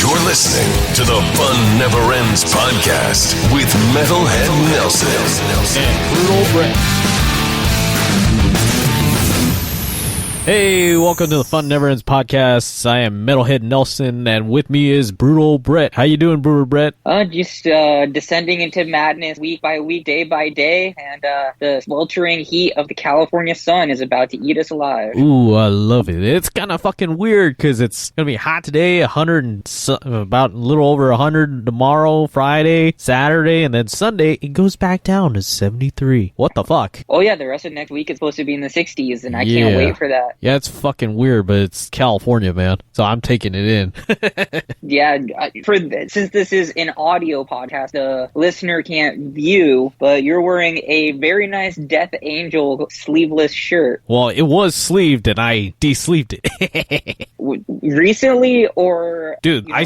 You're listening to the Fun Never Ends podcast with Metalhead Nelson and Brutal Brett. Hey, welcome to the Fun Never Ends podcast. I am Metalhead Nelson, and with me is Brutal Brett. How you doing, Brutal Brett? Just descending into madness week by week, day by day, and the sweltering heat of the California sun is about to eat us alive. Ooh, I love it. It's kind of fucking weird because it's gonna be hot today, 100 and about a little over 100 tomorrow, Friday, Saturday, and then Sunday it goes back down to 73. What the fuck? Oh yeah, the rest of next week is supposed to be in the 60s, and I can't wait for that. Yeah, it's fucking weird, but it's California, man. So I'm taking it in. Yeah, since this is an audio podcast, the listener can't view, but you're wearing a very nice Death Angel sleeveless shirt. Well, it was sleeved, and I de-sleeved it. Recently, or... Dude, I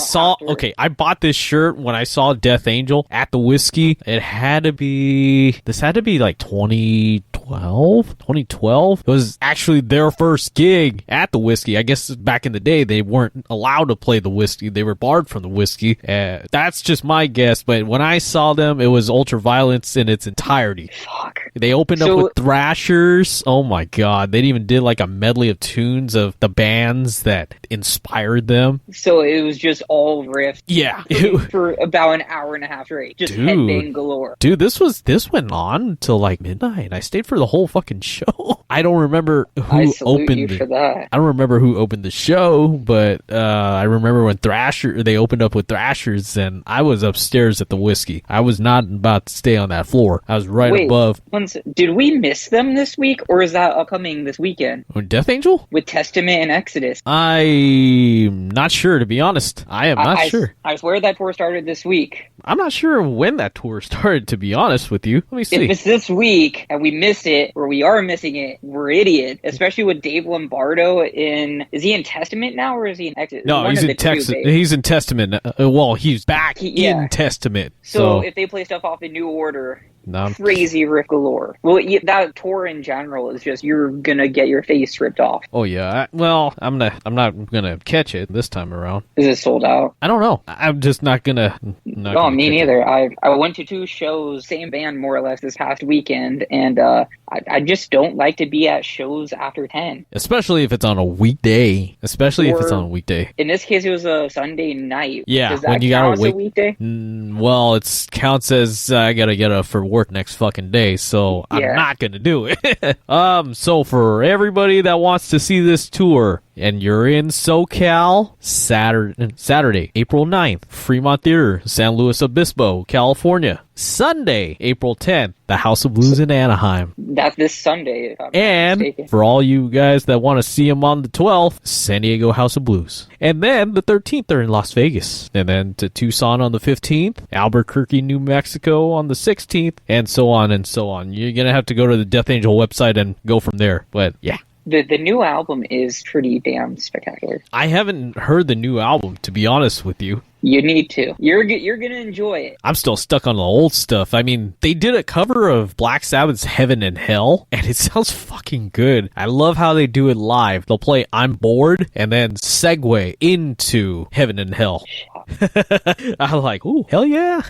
bought this shirt when I saw Death Angel at the Whiskey. This had to be like 2012. It was actually their first gig at the Whiskey. I guess back in the day, they weren't allowed to play the Whiskey. They were barred from the Whiskey. That's just my guess, but when I saw them, it was Ultraviolence in its entirety. Fuck. They opened up with Thrashers. Oh my god. They even did like a medley of tunes of the bands that inspired them. So it was just all riffs. Yeah. For about an hour and a half straight. Just headbang galore. Dude, this went on till like midnight. I stayed for the whole fucking show. I don't remember who opened for that. I don't remember who opened the show, but I remember when they opened up with Thrashers, and I was upstairs at the Whiskey. I was not about to stay on that floor. I was right above. Did we miss them this week, or is that upcoming this weekend? Death Angel? With Testament and Exodus. I'm not sure, to be honest. I am not sure. I swear that tour started this week. I'm not sure when that tour started, to be honest with you. Let me see. If it's this week and we miss it, or we are missing it, we're idiot. Especially with Dave Lombardo is he in Testament now, or is he in Exodus? No, he's in Texas. He's in Testament. Well, he's back in Testament. So if they play stuff off the New Order... Crazy riff galore. Well, that tour in general is just, you're gonna get your face ripped off. Oh yeah. I'm not gonna catch it this time around. Is it sold out? I don't know. I'm just not gonna. Me neither. I went to 2 shows, same band more or less, this past weekend, and I just don't like to be at shows after 10. Especially if it's on a weekday. In this case, it was a Sunday night. Yeah. Does that count as a weekday? Well, it counts as I gotta get up for work next fucking day, so I'm not gonna do it. So for everybody that wants to see this tour and you're in SoCal, Saturday, April 9th, Fremont Theater, San Luis Obispo, California. Sunday, April 10th, the House of Blues in Anaheim. That's this Sunday, if I'm not mistaken. For all you guys that want to see them on the 12th, San Diego House of Blues. And then the 13th, they're in Las Vegas. And then to Tucson on the 15th, Albuquerque, New Mexico on the 16th, and so on and so on. You're going to have to go to the Death Angel website and go from there. But yeah. The new album is pretty damn spectacular. I haven't heard the new album, to be honest with you. You need to. You're going to enjoy it. I'm still stuck on the old stuff. I mean, they did a cover of Black Sabbath's Heaven and Hell, and it sounds fucking good. I love how they do it live. They'll play I'm Bored, and then segue into Heaven and Hell. I'm like, ooh, hell yeah.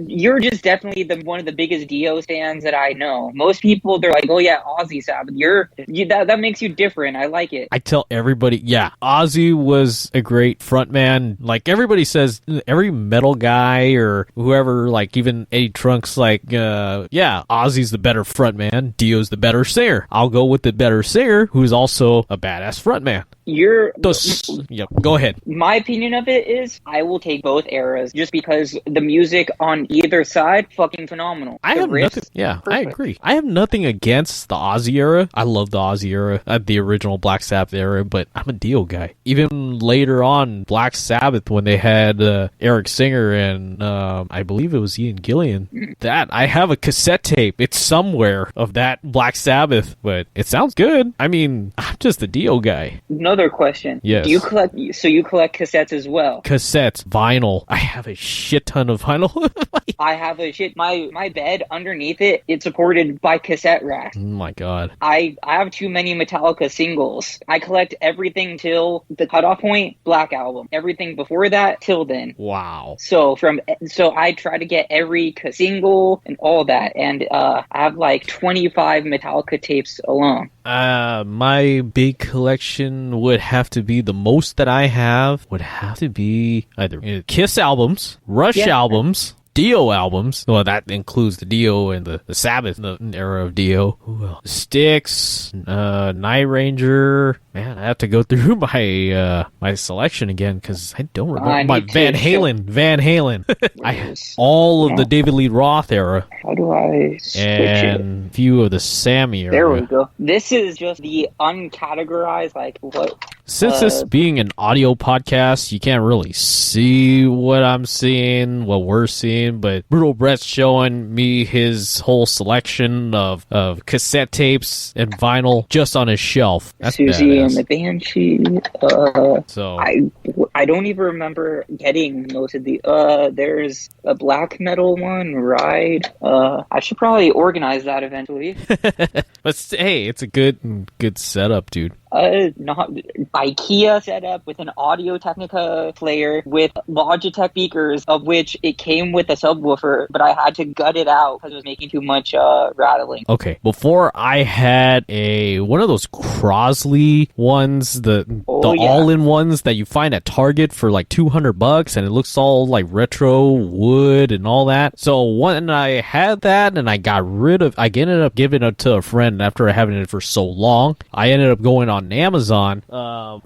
You're just definitely one of the biggest Dio fans that I know. Most people, they're like, oh yeah, Ozzy Sabbath. That makes you different. I like it. I tell everybody, yeah, Ozzy was a great frontman. Like everybody says, every metal guy or whoever, like even Eddie Trunk's like, yeah, Ozzy's the better frontman. Dio's the better singer. I'll go with the better singer, who's also a badass frontman. Go ahead. My opinion of it is I will take both eras just because the music on either side, fucking phenomenal. I agree. I have nothing against the Ozzy era. I love the Ozzy era, the original Black Sabbath era, but I'm a Dio guy. Even later on, Black Sabbath, when they had Eric Singer and I believe it was Ian Gillan, that I have a cassette tape. It's somewhere of that Black Sabbath, but it sounds good. I mean, I'm just a Dio guy. Another question. Yes. You collect cassettes as well? Cassettes, vinyl. I have a shit ton of vinyl. I have a shit. My bed underneath it. It's supported by cassette rack. Oh my god. I have too many Metallica singles. I collect everything till the cutoff point, Black Album. Everything before that till then. Wow. So I try to get every single and all that, and I have like 25 Metallica tapes alone. My big collection would have to be, the most that I have would have to be either Kiss albums, Rush albums, Dio albums. Well, that includes the Dio and the Sabbath era of Dio. Styx, Night Ranger. Man, I have to go through my selection again because I don't remember. Van Halen. All of the David Lee Roth era. How do I switch and a few of the Sammy era. There we go. This is just the uncategorized, like, what? Since this being an audio podcast, you can't really see what I'm seeing, what we're seeing, but Brutal Brett's showing me his whole selection of cassette tapes and vinyl just on his shelf. That's Susie badass. and the Banshee. So I don't even remember getting most of the. There's a black metal one, Ride. I should probably organize that eventually. But hey, it's a good setup, dude. Not IKEA setup with an Audio Technica player with Logitech speakers, of which it came with a subwoofer, but I had to gut it out because it was making too much rattling. Okay, before I had one of those Crosley ones, the all-in ones that you find at Target for like $200, and it looks all like retro wood and all that. So when I had that, and I ended up giving it to a friend after having it for so long. I ended up going on Amazon,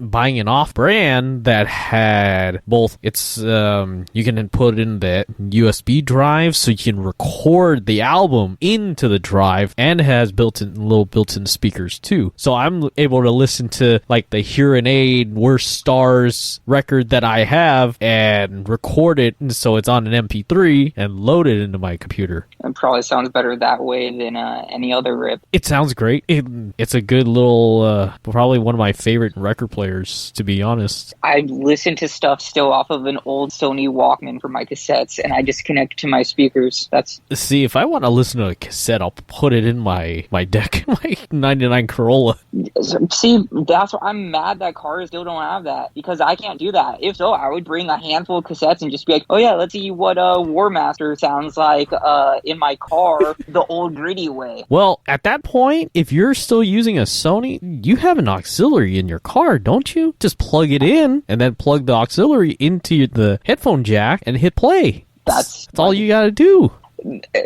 buying an off-brand that had both. It's you can put in the USB drive, so you can record the album into the drive, and has built-in speakers too. So I'm able to listen to like the Hearing Aid Worst Stars record that I have and record it, so it's on an MP3 and load it into my computer. It probably sounds better that way than any other rip. It sounds great. It's a good little, probably one of my favorite record players, to be honest. I listen to stuff still off of an old Sony Walkman for my cassettes, and I just connect to my speakers. See, if I want to listen to a cassette, I'll put it in my deck, my 99 Corolla. See, that's why I'm mad that cars still don't have that, because I can't do that. If so, I would bring a handful of cassettes and just be like, oh yeah, let's see what War Master sounds like in my car the old gritty way. Well, at that point, if you're still using a Sony, you have an auxiliary in your car, don't you? Just plug it in and then plug the auxiliary into the headphone jack and hit play. That's all you gotta do.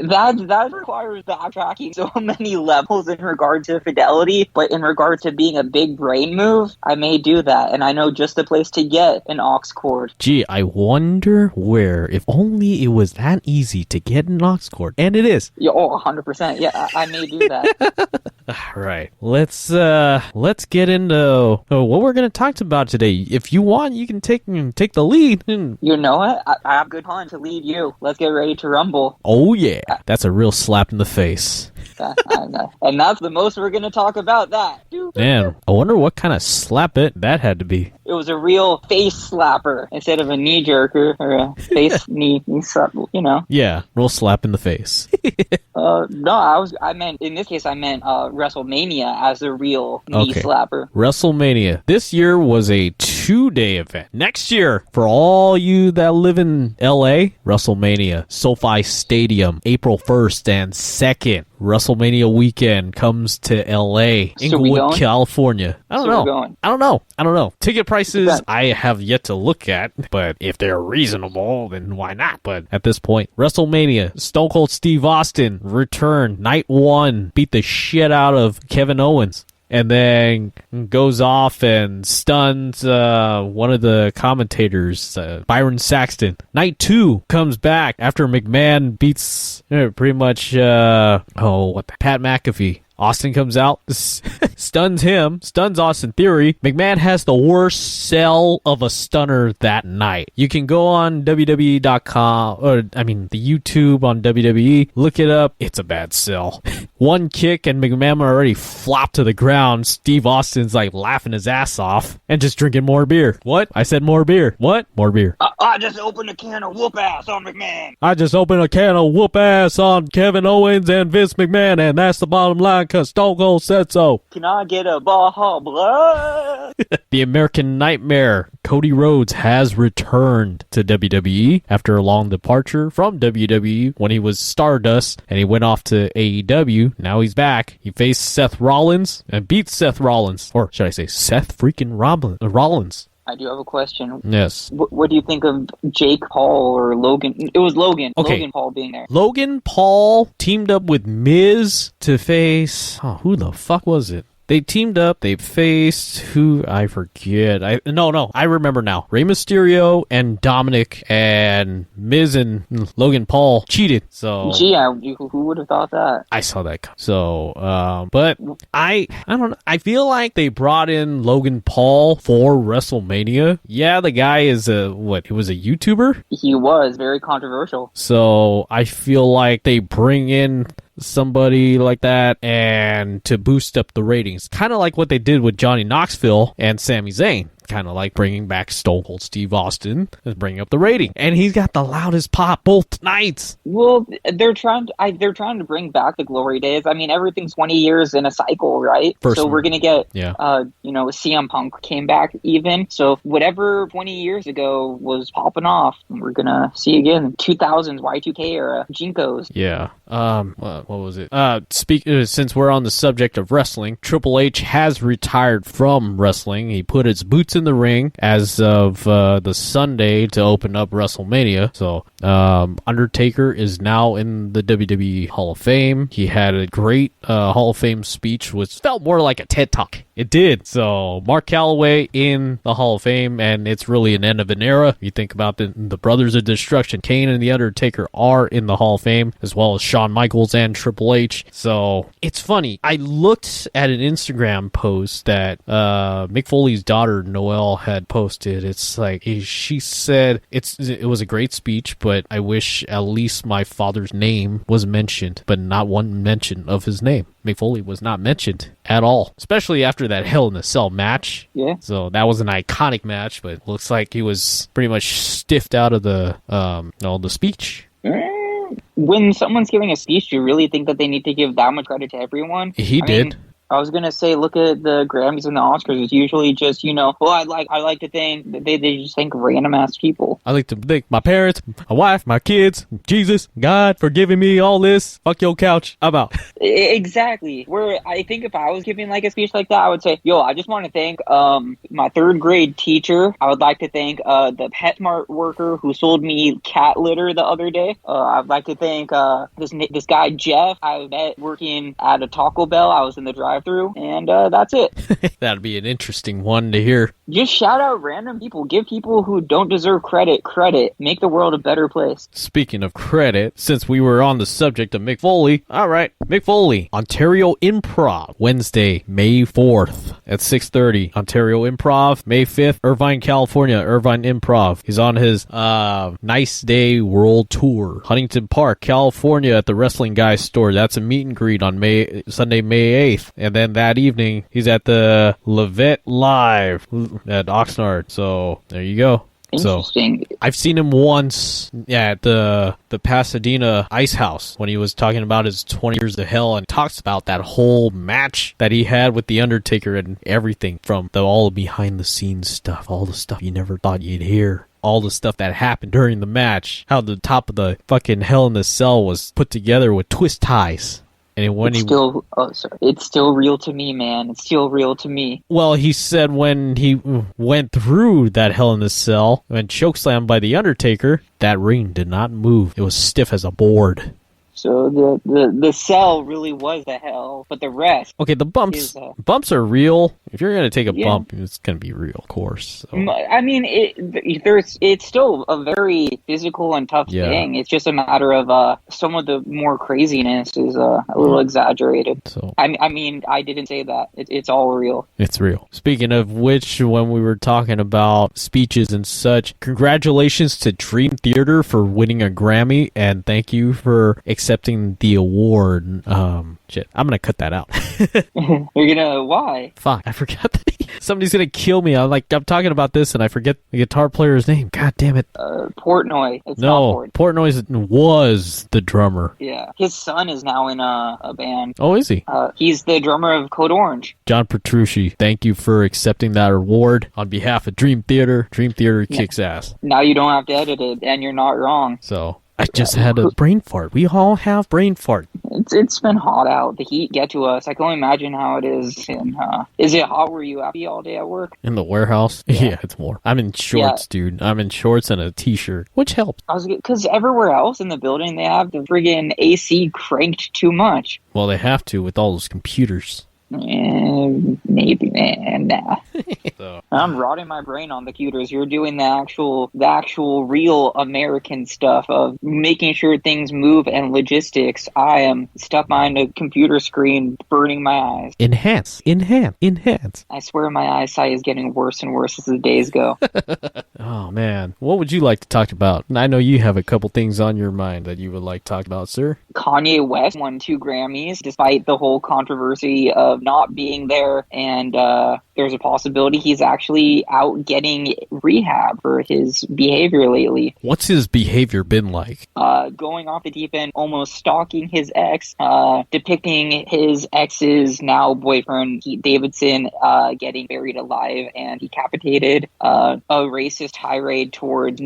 That requires backtracking so many levels in regard to fidelity, but in regard to being a big brain move, I may do that, and I know just the place to get an aux cord. Gee, I wonder where, if only it was that easy to get an aux cord. And it is. Yeah, 100%. Yeah, I may do that. All right. Let's get into what we're going to talk about today. If you want, you can take the lead. You know what? I have good fun to lead you. Let's get ready to rumble. Oh, yeah. That's a real slap in the face. And that's the most we're going to talk about that. Man, I wonder what kind of slap that had to be. It was a real face slapper instead of a knee jerker or a face knee slap, you know. Yeah, real slap in the face. No, I meant WrestleMania as a real knee slapper. WrestleMania. This year was a 2-day event. Next year, for all you that live in LA, WrestleMania, SoFi Stadium, April 1st and 2nd. WrestleMania weekend comes to LA, Inglewood, California. I don't know. Ticket prices I have yet to look at, but if they're reasonable, then why not? But at this point, WrestleMania, Stone Cold Steve Austin returned night 1, beat the shit out of Kevin Owens, and then goes off and stuns one of the commentators, Byron Saxton. Night 2 comes back after McMahon beats pretty much Pat McAfee Austin comes out, stuns him, stuns Austin Theory. McMahon has the worst sell of a stunner that night. You can go on WWE.com, or the YouTube on WWE, look it up. It's a bad sell. One kick and McMahon already flopped to the ground. Steve Austin's like laughing his ass off and just drinking more beer. What? I said more beer. What? More beer. I just opened a can of whoop ass on McMahon. I just opened a can of whoop ass on Kevin Owens and Vince McMahon, and that's the bottom line because Stone Cold said so. Can I get a Baja Blood? The American Nightmare, Cody Rhodes, has returned to WWE after a long departure from WWE when he was Stardust and he went off to AEW. Now he's back. He faced Seth Rollins and beat Seth Rollins. Or should I say Seth freaking Rollins. I do have a question. Yes. What do you think of Jake Paul or Logan? It was Logan. Okay. Logan Paul being there. Logan Paul teamed up with Miz to face... who the fuck was it? They teamed up. They faced who I forget. I remember now. Rey Mysterio and Dominic, and Miz and Logan Paul cheated. So gee, who would have thought that? I saw that. So, but I don't know. I feel like they brought in Logan Paul for WrestleMania. Yeah, the guy is he was a YouTuber. He was very controversial. So I feel like they bring in somebody like that and to boost up the ratings, kind of like what they did with Johnny Knoxville and Sami Zayn, kind of like bringing back Stone Cold Steve Austin and bringing up the rating. And he's got the loudest pop both nights. Well, they're trying to bring back the glory days. I mean, everything's 20 years in a cycle, right? So we're gonna get CM Punk came back even. So whatever 20 years ago was popping off, we're gonna see again. 2000s Y2K era Jinkos. Yeah. What was it? Since we're on the subject of wrestling, Triple H has retired from wrestling. He put his boots in the ring as of the Sunday to open up WrestleMania. So Undertaker is now in the WWE Hall of Fame. He had a great Hall of Fame speech, which felt more like a TED Talk. It did. So Mark Calloway in the Hall of Fame, and it's really an end of an era. You think about the Brothers of Destruction, Kane and the Undertaker are in the Hall of Fame, as well as Shawn Michaels and Triple H. So it's funny. I looked at an Instagram post that Mick Foley's daughter Noelle had posted. It's like she said it was a great speech, but I wish at least my father's name was mentioned, but not one mention of his name. Mick Foley was not mentioned at all, especially after that Hell in a Cell match. Yeah. So that was an iconic match, but looks like he was pretty much stiffed out of the speech. When someone's giving a speech, do you really think that they need to give that much credit to everyone? He did. I was gonna say, look at the Grammys and the Oscars. It's usually just, I like to think that they just thank random ass people. I like to thank my parents, my wife, my kids, Jesus, God for giving me all this. Fuck your couch. I'm out. Exactly. Where I think if I was giving like a speech like that, I would say, I just want to thank my third grade teacher. I would like to thank the PetSmart worker who sold me cat litter the other day. I'd like to thank this guy Jeff I met working at a Taco Bell. I was in the drive-thru, and that's it. That'd be an interesting one to hear. Just shout out random people. Give people who don't deserve credit. Make the world a better place. Speaking of credit, since we were on the subject of Mick Foley, all right, Mick Foley, Ontario Improv, Wednesday, May 4th at 6:30. Ontario Improv, May 5th, Irvine, California, Irvine Improv. He's on his Nice Day World Tour. Huntington Park, California at the Wrestling Guys store. That's a meet and greet on Sunday, May 8th. And then that evening, he's at the Levette Live at Oxnard. So there you go. Interesting. So, I've seen him once at the Pasadena Ice House when he was talking about his 20 years of hell, and talks about that whole match that he had with The Undertaker and everything from all behind the scenes stuff, all the stuff you never thought you'd hear. All the stuff that happened during the match. How the top of the fucking Hell in the Cell was put together with twist ties. And it's still real to me, man. It's still real to me. Well, he said when he went through that Hell in the Cell and chokeslammed by The Undertaker, that ring did not move. It was stiff as a board. So the cell really was the hell, but the rest. Okay, the bumps. Bumps are real. If you're gonna take a bump, it's gonna be real, of course. So. I mean, it's still a very physical and tough thing. It's just a matter of some of the more craziness is a little exaggerated. So I mean, I didn't say that. It's all real. It's real. Speaking of which, when we were talking about speeches and such, congratulations to Dream Theater for winning a Grammy, and thank you for accepting the award. Shit, I'm gonna cut that out. You're gonna why? Fuck, I forgot that somebody's gonna kill me. I'm talking about this and I forget the guitar player's name. God damn it. Portnoy. Portnoy was the drummer. Yeah, his son is now in a band. Oh, is he? He's the drummer of Code Orange. John Petrucci, thank you for accepting that award on behalf of Dream Theater. Dream Theater kicks ass. Now you don't have to edit it, and you're not wrong. So I just had a brain fart. We all have brain fart. It's been hot out. The heat get to us. I can only imagine how it is. Is it hot? Were you happy all day at work? In the warehouse? Yeah, it's warm. I'm in shorts, dude. I'm in shorts and a t-shirt, which helps. Because everywhere else in the building, they have the friggin' AC cranked too much. Well, they have to with all those computers. Maybe, man. Nah. So. I'm rotting my brain on the computers. You're doing the actual real American stuff of making sure things move and logistics. I am stuck behind a computer screen, burning my eyes. Enhance. I swear my eyesight is getting worse and worse as the days go. Oh, man. What would you like to talk about? I know you have a couple things on your mind that you would like to talk about, sir. Kanye West won 2 Grammys, despite the whole controversy of not being there, and there's a possibility he's actually out getting rehab for his behavior lately. What's his behavior been like? Going off the deep end, almost stalking his ex, depicting his ex's now boyfriend, Pete Davidson, getting buried alive and decapitated, a racist tirade towards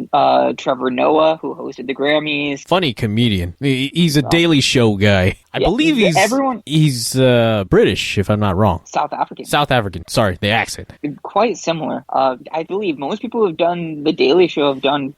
Trevor Noah, who hosted the Grammys. Funny comedian. He's a Daily Show guy. I believe he's British, if I'm not wrong. South African. Sorry, the accent. Quite similar. I believe most people who have done the Daily Show have done,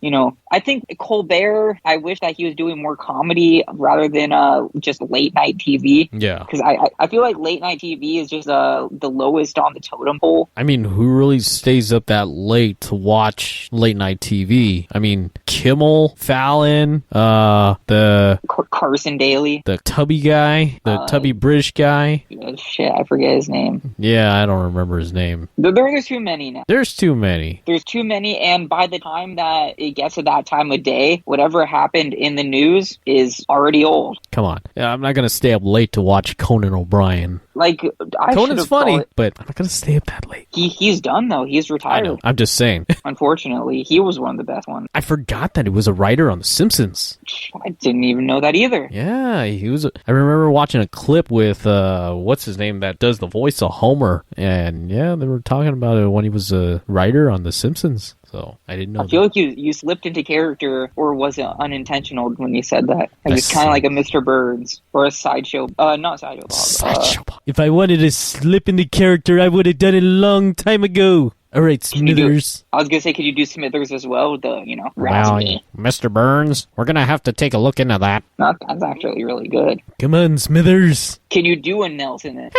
I think Colbert, I wish that he was doing more comedy rather than just late night TV. Yeah. Because I feel like late night TV is just the lowest on the totem pole. I mean, who really stays up that late to watch late night TV? I mean, Kimmel, Fallon, the Carson Daly, the tubby guy, the tubby British guy. Shit, I forget his name. Yeah, I don't remember his name. There's too many now. There's too many, and by the time that it gets to that time of day, whatever happened in the news is already old. Come on. I'm not going to stay up late to watch Conan O'Brien. Conan's funny, but I'm not going to stay up that late. He's done, though. He's retired. I know. I'm just saying. Unfortunately, he was one of the best ones. I forgot that he was a writer on The Simpsons. I didn't even know that either. Yeah, he was. I remember watching a clip with, what's his name, that does the voice of Homer. And yeah, they were talking about it when he was a writer on The Simpsons. So I didn't know. I feel like you slipped into character, or was it unintentional when you said that? It's kind of like a Mr. Burns or a Sideshow. Not Sideshow Bob. Sideshow Bob. If I wanted to slip into character, I would have done it a long time ago. All right, Smithers. I was gonna say, could you do Smithers as well? Well, Mr. Burns, we're gonna have to take a look into that. That's actually really good. Come on, Smithers. Can you do a Nelson?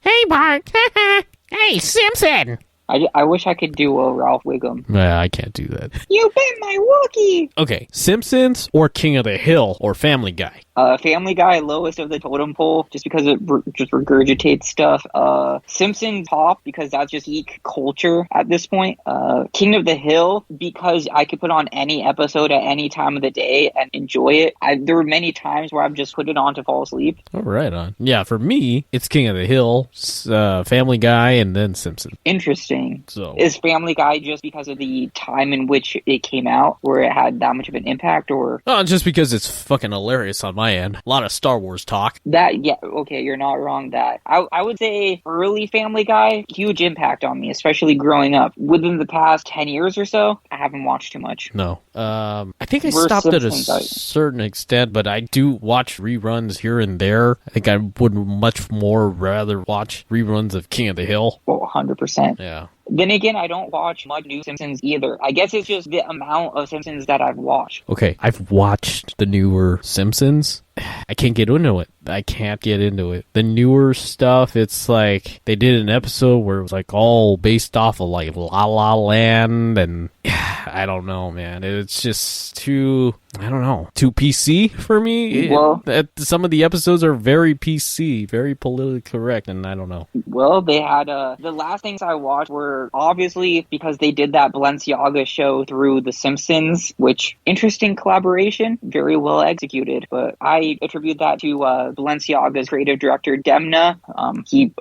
Hey, Bart. Hey, Simpson. I wish I could do a Ralph Wiggum. Yeah, I can't do that. You bit my Wookiee! Okay, Simpsons or King of the Hill or Family Guy? Family Guy, lowest of the totem pole, just because it just regurgitates stuff. Simpsons top, because that's just geek culture at this point. King of the Hill, because I could put on any episode at any time of the day and enjoy it. There were many times where I've just put it on to fall asleep. Oh, right on. Yeah, for me, it's King of the Hill, Family Guy, and then Simpsons. Interesting. So, is Family Guy just because of the time in which it came out, where it had that much of an impact, or? Oh, just because it's fucking hilarious on my end. A lot of Star Wars talk. Okay, you're not wrong. That I would say early Family Guy, huge impact on me, especially growing up. Within the past 10 years or so, I haven't watched too much. No. I think I stopped at a certain extent, but I do watch reruns here and there. I think I would much more rather watch reruns of King of the Hill. Oh, 100%. Yeah. Then again, I don't watch much new Simpsons either. I guess it's just the amount of Simpsons that I've watched. Okay, I've watched the newer Simpsons. I can't get into it. I can't get into it. The newer stuff, it's like they did an episode where it was like all based off of like La La Land, and I don't know, man. It's just too, I don't know, too PC for me. Well, Some of the episodes are very PC, very politically correct, and I don't know. Well, they had the last things I watched were obviously because they did that Balenciaga show through The Simpsons, which interesting collaboration, very well executed. But I attribute that to Balenciaga's creative director Demna.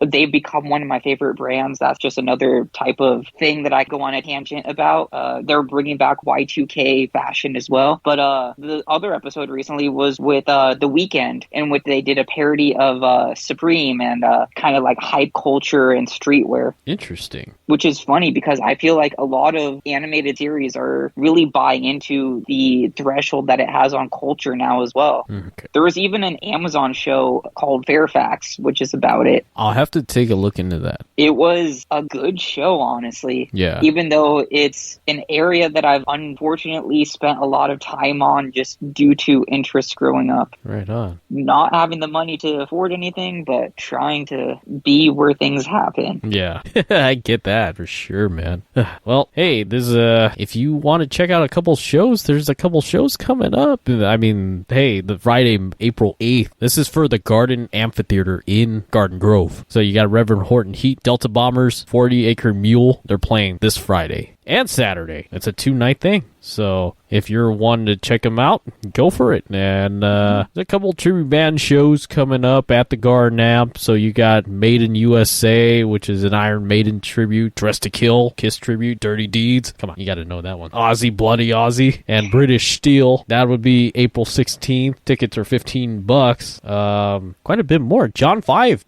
They've become one of my favorite brands. That's just another type of thing that I go on a tangent about. They're bringing back Y2K fashion as well. But the other episode recently was with The Weeknd, in which they did a parody of Supreme and kind of like hype culture and streetwear. Interesting. Which is funny because I feel like a lot of animated series are really buying into the threshold that it has on culture now as well. Okay. There was even an Amazon show called Fairfax, which is about it. I'll have to take a look into that. It was a good show, honestly. Yeah. Even though it's an area that I've unfortunately spent a lot of time on just due to interest growing up. Right on. Not having the money to afford anything, but trying to be where things happen. Yeah, I get that for sure, man. Well, hey, there's if you want to check out a couple shows, there's a couple shows coming up. I mean, hey, the Friday, April 8th, this is for the Garden Amphitheater in Garden Grove. So you got Reverend Horton Heat, Delta Bombers, 40 Acre Mule. They're playing this Friday and Saturday. It's a 2-night thing. So if you're wanting to check them out, go for it. And there's a couple tribute band shows coming up at the Garden Amp. So you got Maiden USA, which is an Iron Maiden tribute, Dress to Kill, Kiss tribute, Dirty Deeds. Come on, you got to know that one. Aussie, Bloody Aussie, and British Steel. That would be April 16th. Tickets are $15. Quite a bit more. John 5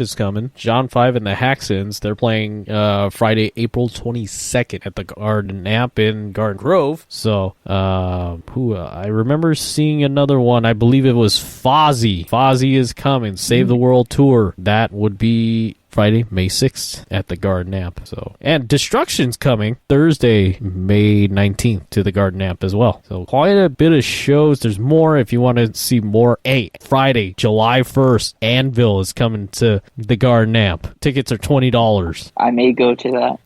is coming. John 5 and the Haxons. They're playing Friday, April 22nd at the Garden Amp in Garden Grove. So, I remember seeing another one. I believe it was Fozzy. Fozzy is coming. Save the World Tour. That would be Friday, May 6th at the Garden Amp. So, and Destruction's coming Thursday, May 19th to the Garden Amp as well. So quite a bit of shows. There's more if you want to see more. Hey, Friday, July 1st, Anvil is coming to the Garden Amp. Tickets are $20. I may go to that.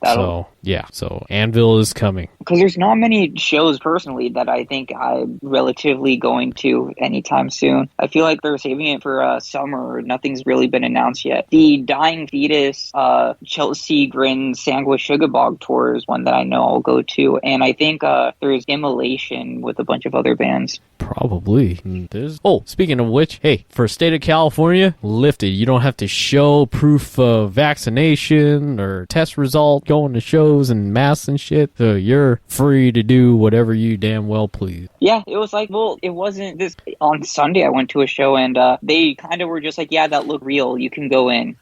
So Anvil is coming. Because there's not many shows personally that I think I'm relatively going to anytime soon. I feel like they're saving it for summer. Nothing's really been announced yet. The Dying Fetus, Chelsea Grin, Sangwa Sugarbog tour is one that I know I'll go to. And I think there's Immolation with a bunch of other bands. Probably. Speaking of which, hey, for state of California, lifted. You don't have to show proof of vaccination or test result going to shows and masks and shit. So you're free to do whatever you damn well please. Yeah, it was like, well, it wasn't this. On Sunday, I went to a show and they kind of were just like, yeah, that looked real. You can go in.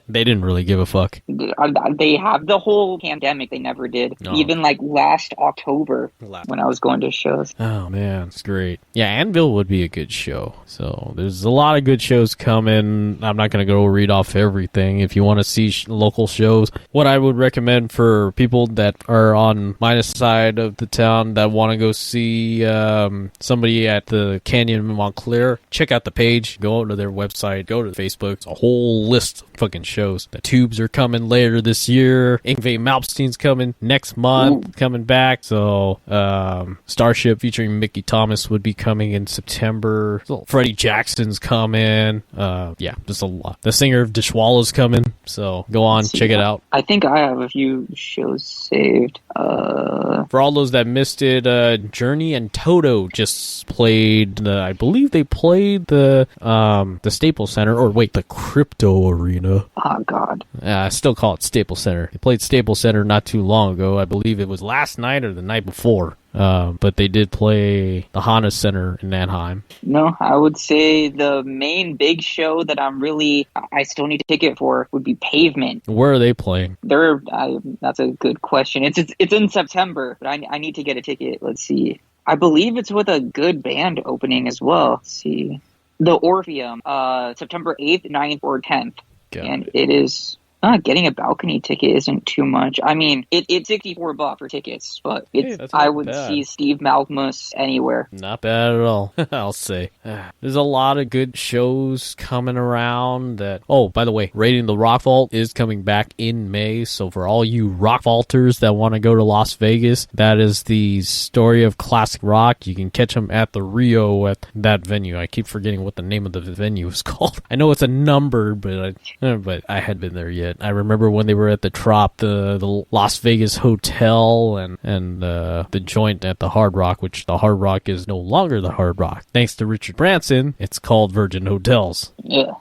They didn't really give a fuck. They have the whole pandemic. They never did. No. Even like last October when I was going to shows. Oh, man. It's great. Yeah, Anvil would be a good show. So there's a lot of good shows coming. I'm not going to go read off everything. If you want to see local shows, what I would recommend for people that are on my side of the town that want to go see somebody at the Canyon in Montclair, check out the page. Go to their website. Go to Facebook. It's a whole list of fucking shows. The Tubes are coming later this year. Yngwie Malmsteen's coming next month. Coming back. So Starship featuring Mickey Thomas would be coming in September. So Freddie Jackson's coming. Yeah, just a lot. The singer of Dishwalla's coming. So go on, check it out. I think I have a few shows saved. For all those that missed it, Journey and Toto just played. I believe they played the Staples Center, or wait, the Crypto Arena. Oh God. I still call it Staples Center. They played Staples Center not too long ago. I believe it was last night or the night before. But they did play the Honda Center in Anaheim. No, I would say the main big show that I still need a ticket for would be Pavement. Where are they playing? That's a good question. It's in September, but I need to get a ticket. Let's see. I believe it's with a good band opening as well. Let's see. The Orpheum, September 8th, 9th, or 10th. And it is Getting a balcony ticket isn't too much. I mean, it's $64 for tickets, but I would see Steve Malkmus anywhere. Not bad at all, I'll say. There's a lot of good shows coming around that... Oh, by the way, Raiding the Rock Vault is coming back in May, so for all you rock vaulters that want to go to Las Vegas, that is the story of classic rock. You can catch them at the Rio at that venue. I keep forgetting what the name of the venue is called. I know it's a number, but I hadn't been there yet. I remember when they were at the Trop, the Las Vegas Hotel, and the joint at the Hard Rock, which the Hard Rock is no longer the Hard Rock. Thanks to Richard Branson, it's called Virgin Hotels. Yeah.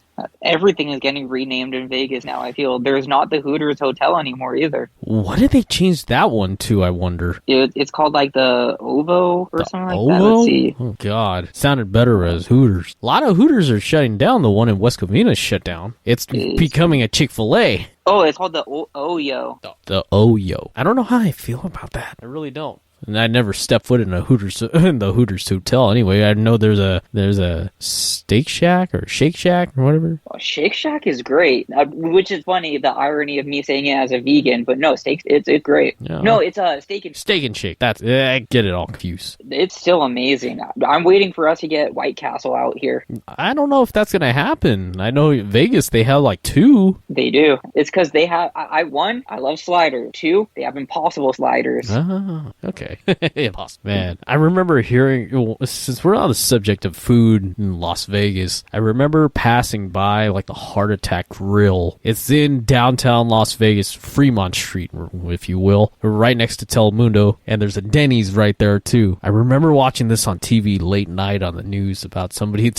Everything is getting renamed in Vegas now, I feel. There's not the Hooters Hotel anymore either. What did they change that one to, I wonder? It's called like the OVO or something like that. OVO? Let's see. Oh, God. Sounded better as Hooters. A lot of Hooters are shutting down. The one in West Covina shut down. It's becoming a Chick-fil-A. Oh, it's called the Oyo. The Oyo. I don't know how I feel about that. I really don't. And I never stepped foot in the Hooters Hotel. Anyway, I know there's a Steak Shack or Shake Shack or whatever. Oh, Shake Shack is great, which is funny. The irony of me saying it as a vegan, but no, it's great. Yeah. No, it's a Steak and Shake. That's I get it all confused. It's still amazing. I'm waiting for us to get White Castle out here. I don't know if that's gonna happen. I know Vegas they have like 2. They do. It's because they have. I love sliders. 2, they have Impossible sliders. Oh, okay. Impossible. Man, I remember hearing, since we're on the subject of food in Las Vegas, I remember passing by like the Heart Attack Grill. It's in downtown Las Vegas, Fremont Street, if you will, right next to Telemundo, and there's a Denny's right there too. I remember watching this on TV late night on the news about somebody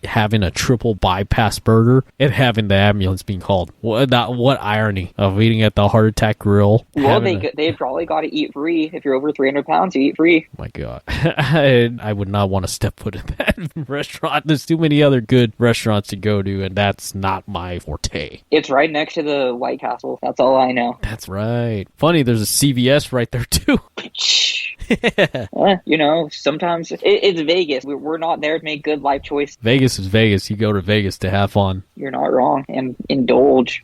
having a triple bypass burger and having the ambulance being called. What irony of eating at the Heart Attack Grill. Well, they probably got to eat free. If you're over 300 pounds, you eat free. Oh my God. I would not want to step foot in that restaurant. There's too many other good restaurants to go to, and that's not my forte. It's right next to the White Castle. That's all I know. That's right. Funny, there's a CVS right there, too. Sometimes it's Vegas. We're not there to make good life choices. Vegas is Vegas. You go to Vegas to have fun. You're not wrong. And indulge.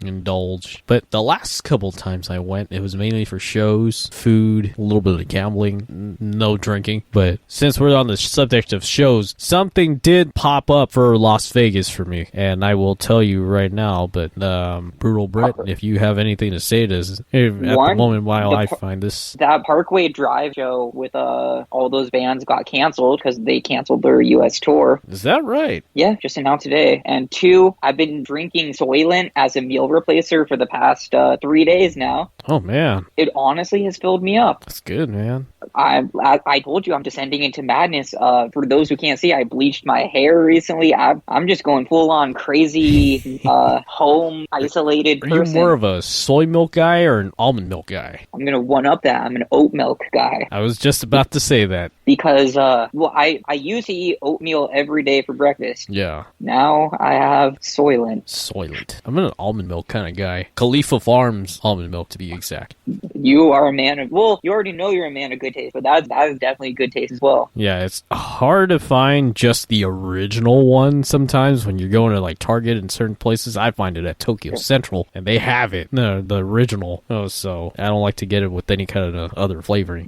But the last couple times I went, it was mainly for shows, food, a little bit of gambling, no drinking. But since we're on the subject of shows, something did pop up for Las Vegas for me. And I will tell you right now, but Brutal Brett, if you have anything to say to this, at the moment while I find this. That Parkway Drive show with all those bands got canceled because they canceled their U.S. tour. Is that right? Yeah, just announced today. And 2, I've been drinking Soylent as a meal replacer for the past 3 days now. Oh, man. It honestly has filled me up. That's good, man. I told you I'm descending into madness. For those who can't see, I bleached my hair recently. I'm just going full on crazy, home isolated person. Are you more of a soy milk guy or an almond milk guy? I'm gonna one up that. I'm an oat milk guy. I was just about to say that because I used to eat oatmeal every day for breakfast. Yeah. Now I have Soylent. I'm an almond milk kind of guy. Khalifa Farms almond milk, to be exact. You are a man of... Well, you already know you're a man of good taste, but that is definitely good taste as well. Yeah, it's hard to find just the original one sometimes when you're going to like Target in certain places. I find it at Tokyo Central, and they have it, the original. So I don't like to get it with any kind of other flavoring.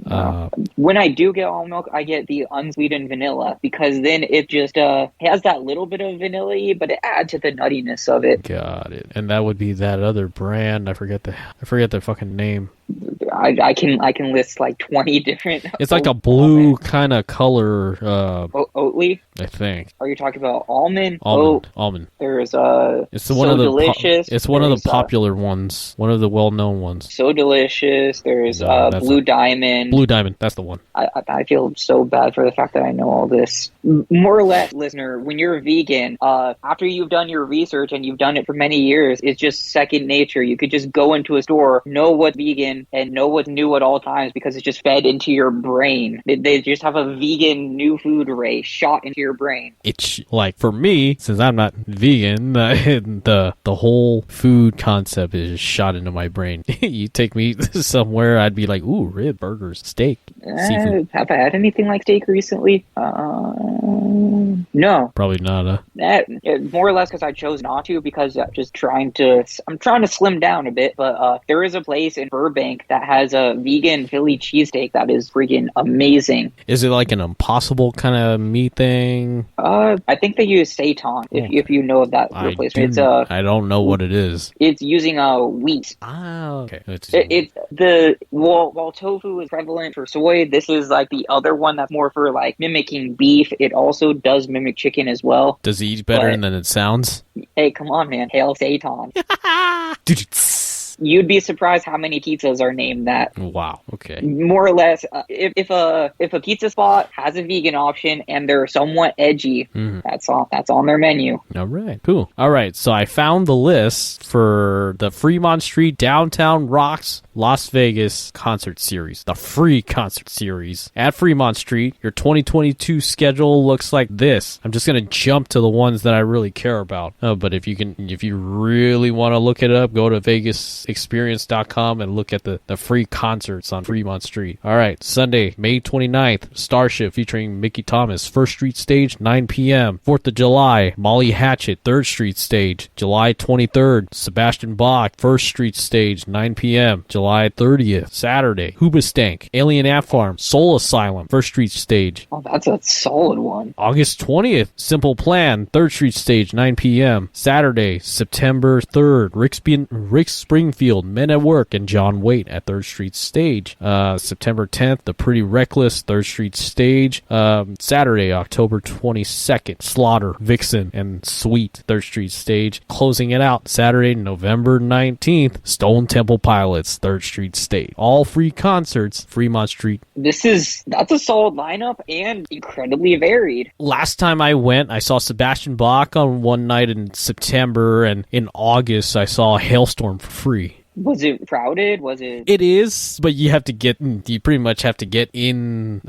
When I do get almond milk, I get the unsweetened vanilla, because then it just has that little bit of vanilla, but it adds to the nuttiness of it. Got it. And that would be that other brand. I forget the fucking name. I can list like 20 different. It's like a blue kind of color. Oatly, I think. Are you talking about almond? Almond. There's It's one of the delicious. It's one of the popular ones. One of the well-known ones. So Delicious. There's Blue Diamond. Blue Diamond. That's the one. I feel so bad for the fact that I know all this. More or less, listener, when you're a vegan, after you've done your research and you've done it for many years, it's just second nature. You could just go into a store, know what's vegan, and know what's new at all times because it's just fed into your brain. They just have a vegan new food array shot into your brain. It's like, for me, since I'm not vegan, the whole food concept is shot into my brain. You take me somewhere, I'd be like, ooh, rib, burgers, steak, seafood. Have I had anything like steak recently? No. Probably not. More or less because I chose not to, because I'm trying to slim down a bit. But there is a place in Burbank that has a vegan Philly cheesesteak that is freaking amazing. Is it like an Impossible kind of meat thing? I think they use seitan. If you know of that replacement, I don't know what it is. It's using wheat. Ah, okay. While tofu is prevalent for soy, this is like the other one that's more for like mimicking beef. It also does mimic chicken as well. Does it eat better than it sounds? Hey, come on, man. Hail Satan. You'd be surprised how many pizzas are named that. Wow. Okay. More or less, if a pizza spot has a vegan option and they're somewhat edgy, that's on their menu. All right. Cool. All right. So I found the list for the Fremont Street Downtown Rocks Las Vegas concert series, the free concert series at Fremont Street. Your 2022 schedule looks like this. I'm just gonna jump to the ones that I really care about. But if you really want to look it up, go to vegasexperience.com and look at the free concerts on Fremont Street. All right, Sunday, May 29th, Starship featuring Mickey Thomas, 1st Street Stage, 9 p.m. 4th of July, Molly Hatchet, 3rd Street Stage. July 23rd, Sebastian Bach, 1st Street Stage, 9 p.m. July 30th, Saturday, Hoobastank, Alien Ant Farm, Soul Asylum, 1st Street Stage. Oh, that's a solid one. August 20th, Simple Plan, 3rd Street Stage, 9 p.m. Saturday, September 3rd, Rick Springfield, Men at Work, and John Waite at 3rd Street Stage. September 10th, The Pretty Reckless, 3rd Street Stage. Saturday, October 22nd, Slaughter, Vixen, and Sweet, 3rd Street Stage. Closing it out, Saturday, November 19th, Stone Temple Pilots, 3rd Street Stage. All free concerts, Fremont Street. That's a solid lineup and incredibly varied. Last time I went, I saw Sebastian Bach on one night in September, and in August I saw Hailstorm for free. Was it crowded? It is, but you pretty much have to get in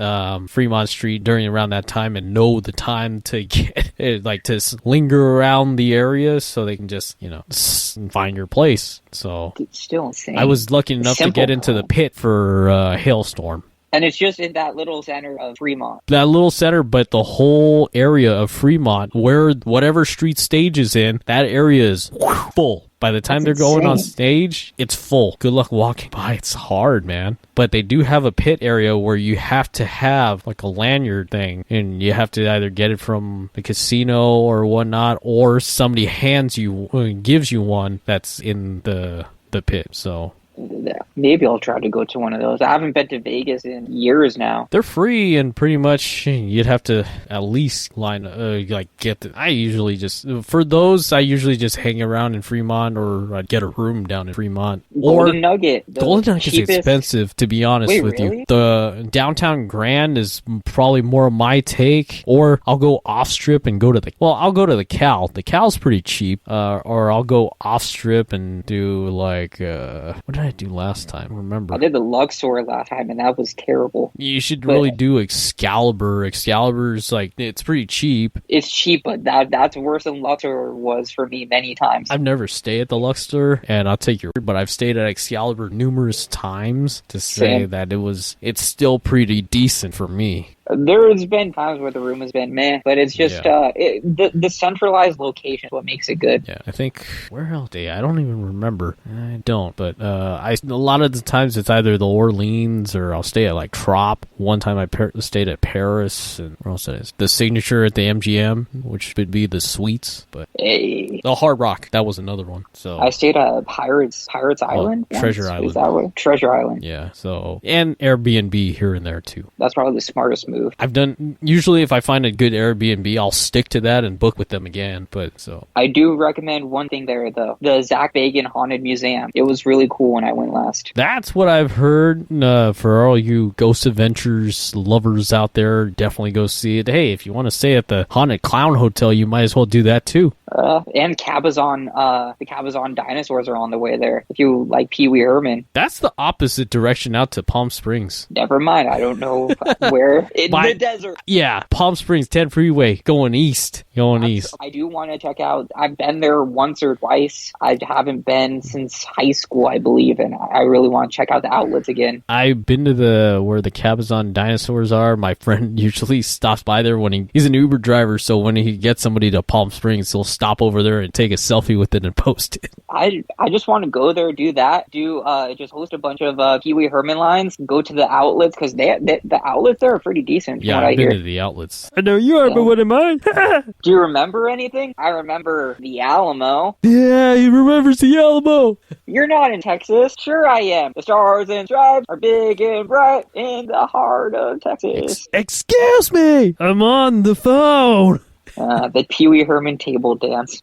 Fremont Street during around that time and know the time to get to linger around the area so they can just find your place. So it's still insane. I was lucky enough to get into the pit for Hailstorm. And it's just in that little center of Fremont. That little center, but the whole area of Fremont, where whatever street stage is in, that area is full. By the time they're going on stage, it's full. Good luck walking by. It's hard, man. But they do have a pit area where you have to have like a lanyard thing, and you have to either get it from the casino or whatnot, or somebody gives you one that's in the pit. So maybe I'll try to go to one of those. I haven't been to Vegas in years now. They're free, and pretty much you'd have to at least I usually just hang around in Fremont, or I'd get a room down in Fremont. Golden Nugget. Golden Nugget's expensive, to be honest with you. The downtown Grand is probably more of my take, or I'll go off strip and go to the Cal. The Cal's pretty cheap, or I'll go off strip and do what did I do last time? I remember. I did the Luxor last time, and that was terrible. You should really do Excalibur. Excalibur's it's pretty cheap. It's cheap, but that's worse than Luxor was for me many times. I've never stayed at the Luxor, and I'll take your word, but I've stayed at Excalibur numerous times to say that it's still pretty decent for me. There's been times where the room has been meh, but it's just the centralized location is what makes it good. Yeah, I think where else? I don't even remember. I don't, but a lot of the times it's either the Orleans or I'll stay at Trop. One time I stayed at Paris, and where else is the Signature at the MGM, which would be the Suites, but the Hard Rock, that was another one. So I stayed at Pirates Island, Treasure Island. Is that way? Treasure Island. Yeah. So and Airbnb here and there too. That's probably the smartest move. I've done, usually if I find a good Airbnb, I'll stick to that and book with them again. I do recommend one thing there, though. The Zach Bagan Haunted Museum. It was really cool when I went last. That's what I've heard. For all you Ghost Adventures lovers out there, definitely go see it. Hey, if you want to stay at the Haunted Clown Hotel, you might as well do that too. And Cabazon, the Cabazon dinosaurs are on the way there. If you like Pee Wee Herman. That's the opposite direction out to Palm Springs. Never mind. I don't know where. the desert. Yeah, Palm Springs 10 freeway going east. East. I do want to check out. I've been there once or twice. I haven't been since high school, I believe, and I really want to check out the outlets again. I've been to where the Cabazon dinosaurs are. My friend usually stops by there when he's an Uber driver, so when he gets somebody to Palm Springs, he'll stop over there and take a selfie with it and post it. I just want to go there, do that, just host a bunch of Pee Wee Herman lines, go to the outlets, because the outlets there are pretty decent. Yeah, I've been to the outlets. I know you are, but what am I? Do you remember anything? I remember the Alamo. Yeah, he remembers the Alamo. You're not in Texas. Sure I am. The stars and stripes are big and bright in the heart of Texas. Excuse me, I'm on the phone. The Pee Wee Herman table dance.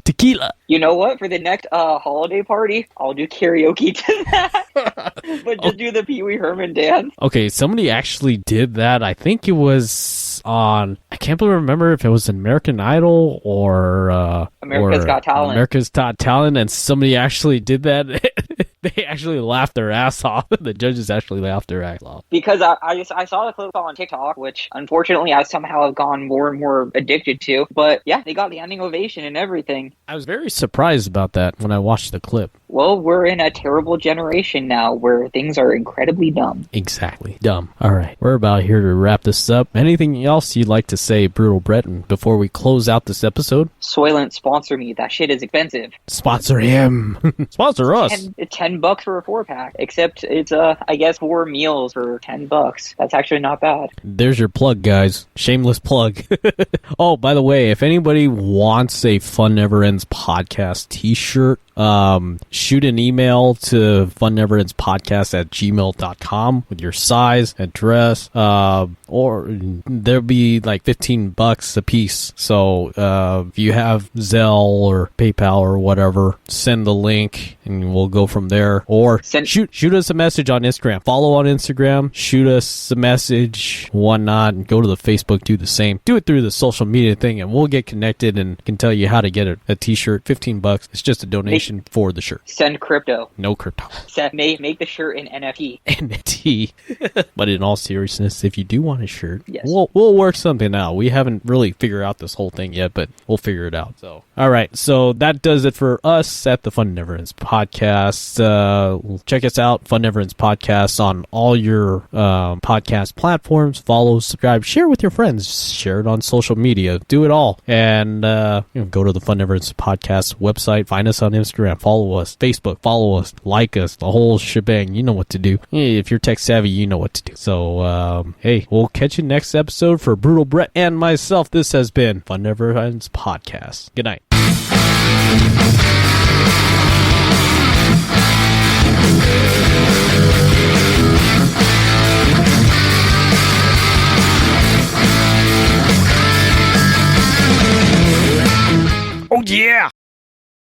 Tequila. You know what? For the next holiday party, I'll do karaoke to that. But just do the Pee Wee Herman dance. Okay, somebody actually did that. I think it was on... I can't remember if it was American Idol or... America's Got Talent. America's Got Talent, and somebody actually did that. They actually laughed their ass off. The judges actually laughed their ass off. Because I saw the clip on TikTok, which unfortunately I somehow have gone more and more addicted to. But yeah, they got the ending ovation and everything. I was very surprised about that when I watched the clip. Well, we're in a terrible generation now where things are incredibly dumb. Exactly. Dumb. All right. We're about here to wrap this up. Anything else you'd like to say, Brutal Breton, before we close out this episode? Soylent, sponsor me. That shit is expensive. Sponsor him. Sponsor us. $10 for a 4-pack. Except it's, I guess, 4 meals for $10. That's actually not bad. There's your plug, guys. Shameless plug. Oh, by the way, if anybody wants a Fun Never Ends podcast t-shirt, shoot an email to funneverendspodcast@gmail.com with your size, address, or there'll be like $15 a piece. So if you have Zelle or PayPal or whatever, send the link and we'll go from there. Or shoot us a message on Instagram. Follow on Instagram, shoot us a message, whatnot, and go to the Facebook, do the same. Do it through the social media thing and we'll get connected and can tell you how to get a t-shirt. $15. It's just a donation for the shirt. Send crypto. No crypto. Make the shirt an NFT. NFT. But in all seriousness, if you do want a shirt, yes, we'll work something out. We haven't really figured out this whole thing yet, but we'll figure it out. So, all right. So that does it for us at the Fun Never Ends podcast. Check us out, Fun Never Ends podcast, on all your podcast platforms. Follow, subscribe, share with your friends, share it on social media. Do it all, and go to the Fun Never Ends podcast website. Find us on Instagram. Follow us. Facebook. Follow us. Like us. The whole shebang. You know what to do. If you're tech savvy, you know what to do. So, hey, we'll catch you next episode. For Brutal Brett and myself, this has been Fun Never Ends Podcast. Good night. Oh, yeah.